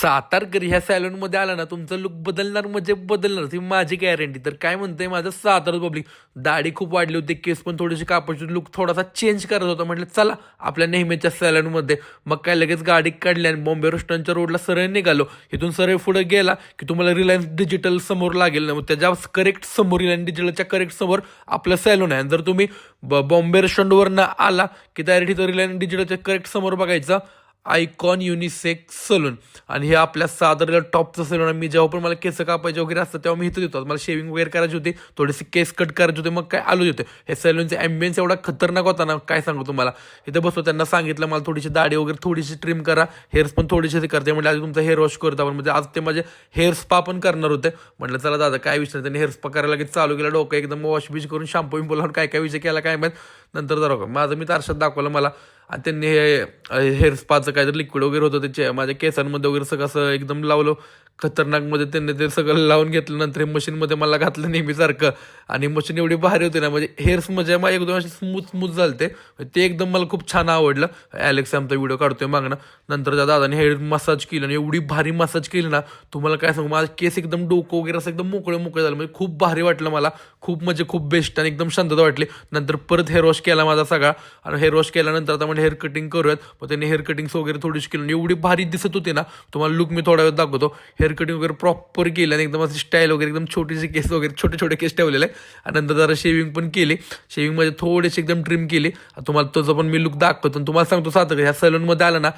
सातारकर ह्या सॅलूनमध्ये आला ना तुमचं लुक बदलणार म्हणजे बदलणार, ती माझी गॅरंटी. तर काय म्हणतंय माझं सातारा पब्लिक, दाढी खूप वाढली होती, केस पण थोडीशी कापायची, लुक थोडासा चेंज करत होता. म्हटलं चला आपल्या नेहमीच्या सॅलूनमध्ये. मग काय लगेच गाडी काढली आणि बॉम्बे रेस्टॉरंटच्या रोडला सरळ निघालो. इथून सरळ पुढे गेला की तुम्हाला रिलायन्स डिजिटल समोर लागेल ना, मग त्याच्या करेक्ट समोर, रिलायन्स डिजिटलच्या करेक्ट समोर आपलं सॅलून आहे. आणि जर तुम्ही बॉम्बे रेस्टॉरंटवरनं आला की डायरेक्ट इथं रिलायन्स डिजिटलच्या करेक्ट समोर बघायचं आयकॉन युनिसेक्स सलून. आणि हे आपल्या साधारण टॉपचं सलून आहे. मी जेव्हा पण मला केस कापायचे वगैरे असतं तेव्हा मी इथं येतो. मला शेविंग वगैरे करायची होती, थोडेसे केस कट करायचे होते, मग काय आलो होते. हे सलूनचे ॲम्बियन्स एवढा खतरनाक होता ना, काय सांगू तुम्हाला. इथं बसतो, त्यांना सांगितलं मला थोडीशी दाढी वगैरे थोडीशी ट्रिम करा, हेअर्स पण थोडीशी करते. म्हणजे आधी तुमचा हेअर वॉश करतो आपण, म्हणजे आज ते माझे हेअर स्पा पण करणार होते. म्हटलं चला दादा काय विषय नाही. त्यांनी हेअर स्पा करायला लगेच चालू केलं, डोकं एकदम वॉश बीच करून शॅम्पू बिंपू लावून काय काय विषय केला काय माहीत. नंतर जरा माझं मी तारशात दाखवलं मला. आणि त्यांनी हे हेअर स्पाचं काहीतरी लिक्विड वगैरे होतं त्याचे माझ्या केसांमध्ये वगैरे सगळं असं एकदम लावलं खतरनाकमध्ये. त्यांनी ते सगळं लावून घेतलं. नंतर हे मशीनमध्ये मला घातलं नेहमीसारखं. आणि मशीन एवढी भारी होती ना, म्हणजे हेअर्स म्हणजे मग एकदम असे स्मूथ स्मूथ झालते ते एकदम मला खूप छान आवडलं. ॲलेक्स आमचा व्हिडिओ काढतोय मागणं. नंतर त्या दादाने हेअर मसाज केलं आणि एवढी भारी मसाज केली ना, तुम्हाला काय सांगू, माझं केस एकदम डोकं वगैरे असं एकदम मोकळं मोकळं झालं. म्हणजे खूप भारी वाटलं मला, खूप म्हणजे खूप बेस्ट आणि एकदम शांतता वाटली. नंतर परत हेअर वॉश केला माझा सगळा. आणि हेअर वॉश केल्यानंतर आता म्हणजे हेअर कटिंग करूयात. मग त्यांनी हेअर कटिंग्स वगैरे थोडीशी केली आणि एवढी भारी दिसत होती ना, तुम्हाला लुक मी थोड्या वेळ दाखवतो. हेअर कटिंग वगैरे प्रॉपर केलं आणि एकदम अशी स्टाईल वगैरे एकदम छोटीशी केस वगैरे छोटे छोटे केस ठेवलेले आहे. आणि नंतर जरा शेविंग पण केली. शेविंगमध्ये थोडीशी एकदम ट्रिम केली. तुम्हाला तसं पण मी लुक दाखवतो. आणि तुम्हाला सांगतो साधं ह्या सलूनमध्ये आलं ना,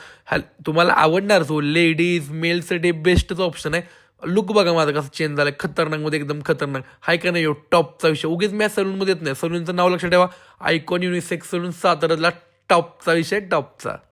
तुम्हाला आवडणारच हो. लेडीज मेलसाठी बेस्टच ऑप्शन आहे. लुक बघा माझा कसा चेंज झाला, खतरनाकमध्ये एकदम खतरनाक. हाय का नाही, टॉपचा विषय. उगीच मी सलूनमध्ये येत नाही. सलूनचं नाव लक्षात ठेवा, आयकॉन युनिसेक्स सलून साताऱ्यातला टॉपचा विषय, टॉपचा.